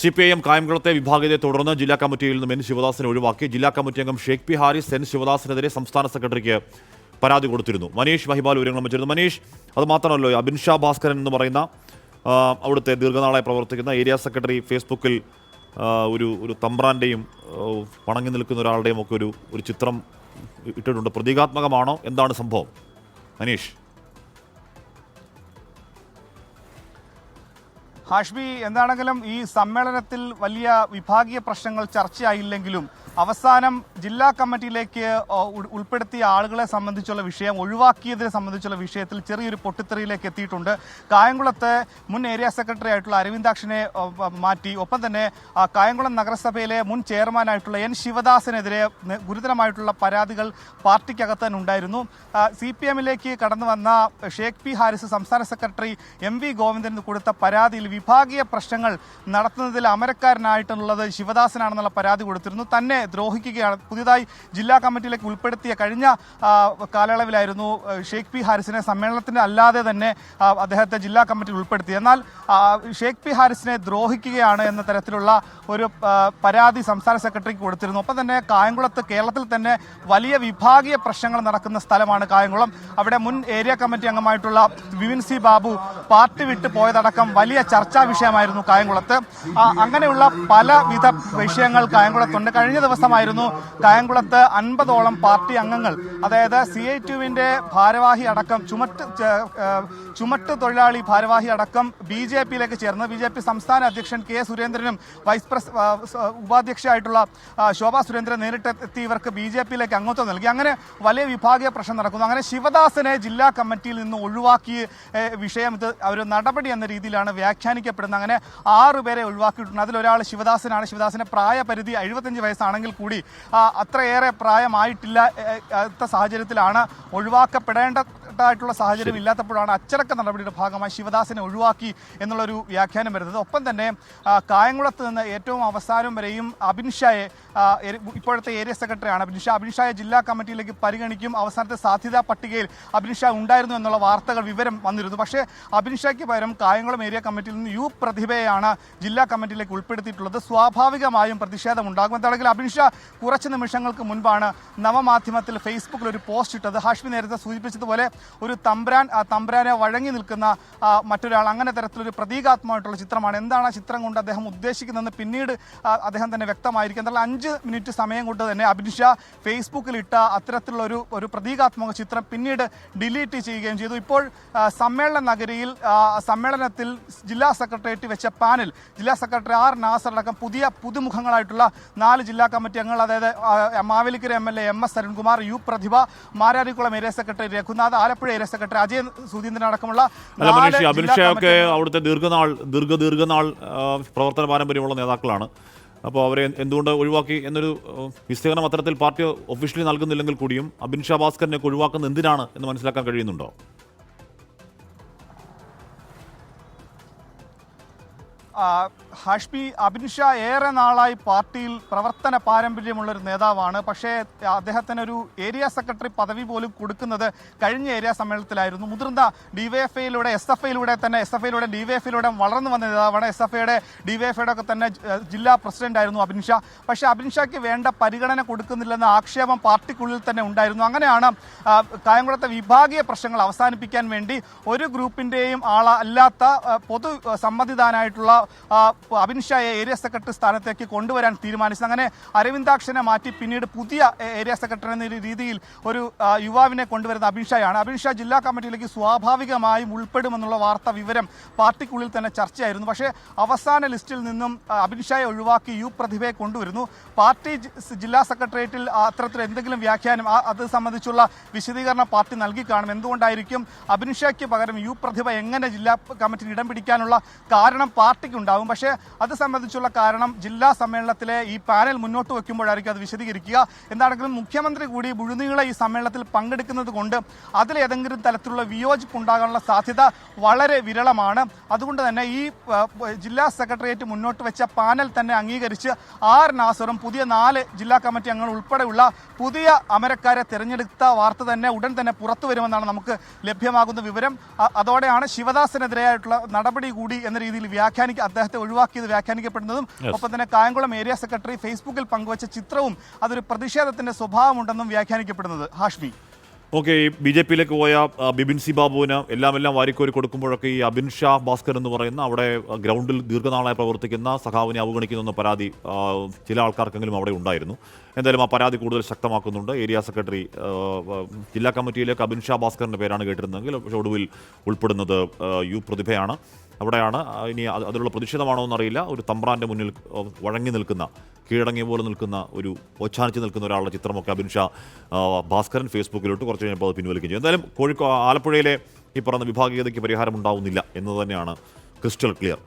CPIM കായംകുളത്തെ വിഭാഗത്തെ തുടർന്ന് ജില്ലാ കമ്മിറ്റിയിൽ നിന്നും എൻ ശിവദാസിനെ ഒഴിവാക്കി. ജില്ലാ കമ്മിറ്റി അംഗം ഷേഖ് പി ഹാരിസ് എൻ ശിവദാസിനെതിരെ സംസ്ഥാന സെക്രട്ടറിക്ക് പരാതി കൊടുത്തിരുന്നു. മനീഷ് മഹിബാൽ വിവരങ്ങൾ വെച്ചിരുന്നു. മനീഷ്, അത് മാത്രമല്ലോ, അബിൻഷാ ഭാസ്കരൻ എന്ന് പറയുന്ന അവിടുത്തെ ദീർഘനാളായി പ്രവർത്തിക്കുന്ന ഏരിയ സെക്രട്ടറി ഫേസ്ബുക്കിൽ ഒരു തമ്പ്രാൻ്റെയും വണങ്ങി നിൽക്കുന്ന ഒരാളുടെയും ഒക്കെ ഒരു ചിത്രം ഇട്ടിട്ടുണ്ട്. പ്രതീകാത്മകമാണോ? എന്താണ് സംഭവം മനീഷ്? ഹാഷ്മി, എന്താണെങ്കിലും ഈ സമ്മേളനത്തിൽ വലിയ വിഭാഗീയ പ്രശ്നങ്ങൾ ചർച്ചയായില്ലെങ്കിലും അവസാനം ജില്ലാ കമ്മിറ്റിയിലേക്ക് ഉൾപ്പെടുത്തിയ ആളുകളെ സംബന്ധിച്ചുള്ള വിഷയം, ഒഴിവാക്കിയതിനെ സംബന്ധിച്ചുള്ള വിഷയത്തിൽ ചെറിയൊരു പൊട്ടിത്തെറിയിലേക്ക് എത്തിയിട്ടുണ്ട്. കായംകുളത്ത് മുൻ ഏരിയ സെക്രട്ടറി ആയിട്ടുള്ള അരവിന്ദാക്ഷനെ മാറ്റി, ഒപ്പം തന്നെ കായംകുളം നഗരസഭയിലെ മുൻ ചെയർമാനായിട്ടുള്ള എൻ ശിവദാസിനെതിരെ ഗുരുതരമായിട്ടുള്ള പരാതികൾ പാർട്ടിക്കകത്ത് തന്നെ ഉണ്ടായിരുന്നു. CPMലേക്ക് കടന്നു വന്ന ഷേഖ് പി ഹാരിസ് സംസ്ഥാന സെക്രട്ടറി MV ഗോവിന്ദന് കൊടുത്ത പരാതിയിൽ വിഭാഗീയ പ്രശ്നങ്ങൾ നടത്തുന്നതിൽ അമരക്കാരനായിട്ടുള്ളത് ശിവദാസനാണെന്നുള്ള പരാതി കൊടുത്തിരുന്നു. തന്നെ ദ്രോഹിക്കുകയാണ്. പുതിയതായി ജില്ലാ കമ്മിറ്റിയിലേക്ക് ഉൾപ്പെടുത്തിയ കഴിഞ്ഞ കാലയളവിലായിരുന്നു ഷേഖ് പി ഹാരിസിനെ സമ്മേളനത്തിന് അല്ലാതെ തന്നെ അദ്ദേഹത്തെ ജില്ലാ കമ്മിറ്റി ഉൾപ്പെടുത്തി. എന്നാൽ ഷേഖ് പി ഹാരിസിനെ ദ്രോഹിക്കുകയാണ് എന്ന തരത്തിലുള്ള ഒരു പരാതി സംസ്ഥാന സെക്രട്ടറിക്ക് കൊടുത്തിരുന്നു. ഒപ്പം തന്നെ കായംകുളത്ത് കേരളത്തിൽ തന്നെ വലിയ വിഭാഗീയ പ്രശ്നങ്ങൾ നടക്കുന്ന സ്ഥലമാണ് കായംകുളം. അവിടെ മുൻ ഏരിയ കമ്മിറ്റി അംഗമായിട്ടുള്ള വിപിൻ സി ബാബു പാർട്ടി വിട്ട് പോയതടക്കം വലിയ ചർച്ചാ വിഷയമായിരുന്നു കായംകുളത്ത്. അങ്ങനെയുള്ള പലവിധ വിഷയങ്ങൾ കായംകുളത്തുണ്ട്. കഴിഞ്ഞ ദിവസമായിരുന്നു കായംകുളത്ത് 50ഓളം പാർട്ടി അംഗങ്ങൾ, അതായത് CITUവിന്റെ ഭാരവാഹി അടക്കം ചുമട്ട് തൊഴിലാളി ഭാരവാഹി അടക്കം BJPയിലേക്ക് ചേർന്ന് BJP സംസ്ഥാന അധ്യക്ഷൻ K സുരേന്ദ്രനും ഉപാധ്യക്ഷയായിട്ടുള്ള ശോഭാ സുരേന്ദ്രൻ നേരിട്ടെത്തി ഇവർക്ക് BJPയിലേക്ക് അംഗത്വം നൽകി. അങ്ങനെ വലിയ വിഭാഗീയ പ്രശ്നം നടക്കുന്നു. അങ്ങനെ ശിവദാസിനെ ജില്ലാ കമ്മിറ്റിയിൽ നിന്ന് ഒഴിവാക്കിയ വിഷയം ഇത് ഒരു നടപടി എന്ന രീതിയിലാണ് വ്യാഖ്യാനിക്കപ്പെടുന്നത്. അങ്ങനെ 6 പേരെ ഒഴിവാക്കിയിട്ടുണ്ട്. അതിലൊരാൾ ശിവദാസനാണ്. ശിവദാസിന്റെ പ്രായപരിധി 75 വയസ്സാണെങ്കിൽ കൂടി അത്രയേറെ പ്രായമായിട്ടില്ല സാഹചര്യത്തിലാണ് ഒഴിവാക്കപ്പെടേണ്ടതായിട്ടുള്ള സാഹചര്യം ഇല്ലാത്തപ്പോഴാണ് അച്ചടക്ക നടപടിയുടെ ഭാഗമായി ശിവദാസിനെ ഒഴിവാക്കി എന്നുള്ളൊരു വ്യാഖ്യാനം വരുന്നത്. ഒപ്പം തന്നെ കായംകുളത്ത് നിന്ന് ഏറ്റവും അവസാനം വരെയും അബിൻഷായെ, ഇപ്പോഴത്തെ ഏരിയ സെക്രട്ടറിയാണ് അബിൻഷായെ ജില്ലാ കമ്മിറ്റിയിലേക്ക് പരിഗണിക്കും. അവസാനത്തെ സാധ്യതാ പട്ടികയിൽ അബിൻഷാ ഉണ്ടായിരുന്നു എന്നുള്ള വിവരം വന്നിരുന്നു. പക്ഷേ അബിൻഷായ്ക്ക് പകരം കായംകുളം ഏരിയ കമ്മിറ്റിയിൽ നിന്ന് U പ്രതിഭയെയാണ് ജില്ലാ കമ്മിറ്റിയിലേക്ക് ഉൾപ്പെടുത്തിയിട്ടുള്ളത്. സ്വാഭാവികമായും പ്രതിഷേധം ഉണ്ടാകും. എന്താണെങ്കിൽ അബിൻഷാ കുറച്ച് നിമിഷങ്ങൾക്ക് മുൻപാണ് നവമാധ്യമത്തിൽ ഫേസ്ബുക്കിൽ ഒരു പോസ്റ്റ് ഇട്ടത്. ഹാഷ്മി നേരത്തെ സൂചിപ്പിച്ചതുപോലെ ഒരു തമ്പ്രാനെ വഴങ്ങി നിൽക്കുന്ന മറ്റൊരാൾ, അങ്ങനെ തരത്തിലൊരു പ്രതീകാത്മകമായിട്ടുള്ള ചിത്രമാണ്. എന്താണ് ആ ചിത്രം കൊണ്ട് അദ്ദേഹം ഉദ്ദേശിക്കുന്നതെന്ന് പിന്നീട് അദ്ദേഹം തന്നെ വ്യക്തമായിരിക്കും. എന്നാൽ 5 മിനിറ്റ് സമയം കൊണ്ട് തന്നെ അബിൻഷാ ഫേസ്ബുക്കിൽ ഇട്ട അത്തരത്തിലുള്ള ഒരു പ്രതീകാത്മക ചിത്രം പിന്നീട് ഡിലീറ്റ് ചെയ്യുകയും ചെയ്തു. ഇപ്പോൾ സമ്മേളന നഗരിയിൽ സമ്മേളനത്തിൽ ജില്ലാ സെക്രട്ടേറിയറ്റ് വെച്ച പാനൽ, ജില്ലാ സെക്രട്ടറി R നാസർ അടക്കം പുതുമുഖങ്ങളായിട്ടുള്ള 4 ജില്ലാ കമ്മിറ്റി അംഗങ്ങൾ, അതായത് Mavelikkara MLA MS Arunkumar, U Prathibha, Mararikulam area secretary Raghunath, Alappuzha area secretary Ajay Sudheendran അടക്കമുള്ള അബിൻഷയൊക്കെ അവിടുത്തെ ദീർഘനാൾ പ്രവർത്തന പാരമ്പര്യമുള്ള നേതാക്കളാണ്. അപ്പോൾ അവരെ എന്തുകൊണ്ട് ഒഴിവാക്കി എന്നൊരു വിശദീകരണം അത്തരത്തിൽ പാർട്ടി ഒഫീഷ്യലി നൽകുന്നില്ലെങ്കിൽ കൂടിയും അബിൻഷാ ഭാസ്കറിനെ ഒഴിവാക്കുന്നത് എന്തിനാണ് എന്ന് മനസ്സിലാക്കാൻ കഴിയുന്നുണ്ടോ? ഹാഷ്മി, അബിൻഷാ ഏറെ നാളായി പാർട്ടിയിൽ പ്രവർത്തന പാരമ്പര്യമുള്ളൊരു നേതാവാണ്. പക്ഷേ അദ്ദേഹത്തിന് ഒരു ഏരിയ സെക്രട്ടറി പദവി പോലും കൊടുക്കുന്നത് കഴിഞ്ഞ ഏരിയ സമ്മേളനത്തിലായിരുന്നു. മുതിർന്ന DYFIയിലൂടെ SFIയിലൂടെ DYFIയിലൂടെ വളർന്നു വന്ന നേതാവാണ്. SFIയുടെ DYFIയുടെ ഒക്കെ തന്നെ ജില്ലാ പ്രസിഡന്റ് ആയിരുന്നു അബിൻഷാ. പക്ഷേ അബിൻഷായ്ക്ക് വേണ്ട പരിഗണന കൊടുക്കുന്നില്ലെന്ന ആക്ഷേപം പാർട്ടിക്കുള്ളിൽ തന്നെ ഉണ്ടായിരുന്നു. അങ്ങനെയാണ് കായംകുളത്തെ വിഭാഗീയ പ്രശ്നങ്ങൾ അവസാനിപ്പിക്കാൻ വേണ്ടി ഒരു ഗ്രൂപ്പിൻ്റെയും അല്ലാത്ത പൊതു സമ്മതിദാനായിട്ടുള്ള അബിൻഷായെ ഏരിയ സെക്രട്ടറി സ്ഥാനത്തേക്ക് കൊണ്ടുവരാൻ തീരുമാനിച്ചത്. അങ്ങനെ അരവിന്ദാക്ഷനെ മാറ്റി പിന്നീട് പുതിയ ഏരിയ സെക്രട്ടറി എന്ന രീതിയിൽ ഒരു യുവാവിനെ കൊണ്ടുവരുന്ന അബിൻഷായാണ്. അബിൻഷാ ജില്ലാ കമ്മിറ്റിയിലേക്ക് സ്വാഭാവികമായും ഉൾപ്പെടുമെന്നുള്ള വിവരം പാർട്ടിക്കുള്ളിൽ തന്നെ ചർച്ചയായിരുന്നു. പക്ഷേ അവസാന ലിസ്റ്റിൽ നിന്നും അബിൻഷായെ ഒഴിവാക്കി U പ്രതിഭയെ കൊണ്ടുവരുന്നു. പാർട്ടി ജില്ലാ സെക്രട്ടേറിയറ്റിൽ അത്തരത്തിൽ എന്തെങ്കിലും വ്യാഖ്യാനം അത് സംബന്ധിച്ചുള്ള വിശദീകരണം പാർട്ടി നൽകി കാണും. എന്തുകൊണ്ടായിരിക്കും അബിൻഷായ്ക്ക് പകരം U പ്രതിഭ എങ്ങനെ ജില്ലാ കമ്മിറ്റിയിൽ ഇടം പിടിക്കാനുള്ള കാരണം പാർട്ടിക്കുണ്ടാവും. പക്ഷേ അത് സംബന്ധിച്ചുള്ള കാരണം ജില്ലാ സമ്മേളനത്തിലെ ഈ പാനൽ മുന്നോട്ട് വയ്ക്കുമ്പോഴായിരിക്കും അത് വിശദീകരിക്കുക. എന്താണെങ്കിലും മുഖ്യമന്ത്രി കൂടി മുഴുനീള ഈ സമ്മേളനത്തിൽ പങ്കെടുക്കുന്നത് കൊണ്ട് അതിലേതെങ്കിലും തരത്തിലുള്ള വിയോജിപ്പ് ഉണ്ടാകാനുള്ള സാധ്യത വളരെ വിരളമാണ്. അതുകൊണ്ട് തന്നെ ഈ ജില്ലാ സെക്രട്ടേറിയറ്റ് മുന്നോട്ട് വെച്ച പാനൽ തന്നെ അംഗീകരിച്ച് R നാസറും പുതിയ 4 ജില്ലാ കമ്മിറ്റി അംഗങ്ങൾ ഉൾപ്പെടെയുള്ള പുതിയ അമരക്കാരെ തിരഞ്ഞെടുത്ത വാർത്ത തന്നെ ഉടൻ തന്നെ പുറത്തു വരുമെന്നാണ് നമുക്ക് ലഭ്യമാകുന്ന വിവരം. അതോടെയാണ് ശിവദാസിനെതിരെയായിട്ടുള്ള നടപടി കൂടി എന്ന രീതിയിൽ വ്യാഖ്യാനിക്കപ്പെടുന്നത്. അദ്ദേഹത്തെ ഒഴിവാക്കിയത് വ്യാഖ്യാനിക്കപ്പെടുന്നതും ഒപ്പം തന്നെ കായംകുളം ഏരിയ സെക്രട്ടറി ഫേസ്ബുക്കിൽ പങ്കുവച്ച ചിത്രവും അതൊരു പ്രതിഷേധത്തിന്റെ സ്വഭാവമുണ്ടെന്നും വ്യാഖ്യാനിക്കപ്പെടുന്നത്. ഹാഷ്മി, ഓക്കെ, ഈ ബി ജെ പിയിലേക്ക് പോയ ബിപിൻ സി ബാബുവിന് എല്ലാം വാരിക്കോരി കൊടുക്കുമ്പോഴൊക്കെ ഈ അബിൻ ഷാ ഭാസ്കർ എന്ന് പറയുന്ന അവിടെ ഗ്രൗണ്ടിൽ ദീർഘനാളായി പ്രവർത്തിക്കുന്ന സഖാവിനെ അവഗണിക്കുന്ന പരാതി ചില ആൾക്കാർക്കെങ്കിലും അവിടെ ഉണ്ടായിരുന്നു. എന്തായാലും ആ പരാതി കൂടുതൽ ശക്തമാക്കുന്നുണ്ട്. ഏരിയ സെക്രട്ടറി ജില്ലാ കമ്മിറ്റിയിലേക്ക് അബിൻ ഷാ ഭാസ്കറിൻ്റെ പേരാണ് കേട്ടിരുന്നതെങ്കിൽ പക്ഷേ ഒടുവിൽ ഉൾപ്പെടുന്നത് യു പ്രതിഭയാണ്. അവിടെയാണ് ഇനി അതിലുള്ള പ്രതിഷേധമാണോ എന്നറിയില്ല. ഒരു തമ്പ്രാൻ്റെ മുന്നിൽ വഴങ്ങി നിൽക്കുന്ന, കീഴടങ്ങിയ പോലെ നിൽക്കുന്ന, ഒരു ഒച്ചാനിച്ച് നിൽക്കുന്ന ഒരാളുടെ ചിത്രമൊക്കെ അബിൻ ഷാ ഭാസ്കരൻ ഫേസ്ബുക്കിലോട്ട് കുറച്ച് കഴിഞ്ഞപ്പോൾ അത് പിൻവലിക്കുകയും ചെയ്യും. എന്തായാലും ആലപ്പുഴയിലെ ഈ പറഞ്ഞ വിഭാഗീയതയ്ക്ക് പരിഹാരം ഉണ്ടാവുന്നില്ല എന്നത് തന്നെയാണ് ക്രിസ്റ്റൽ ക്ലിയർ.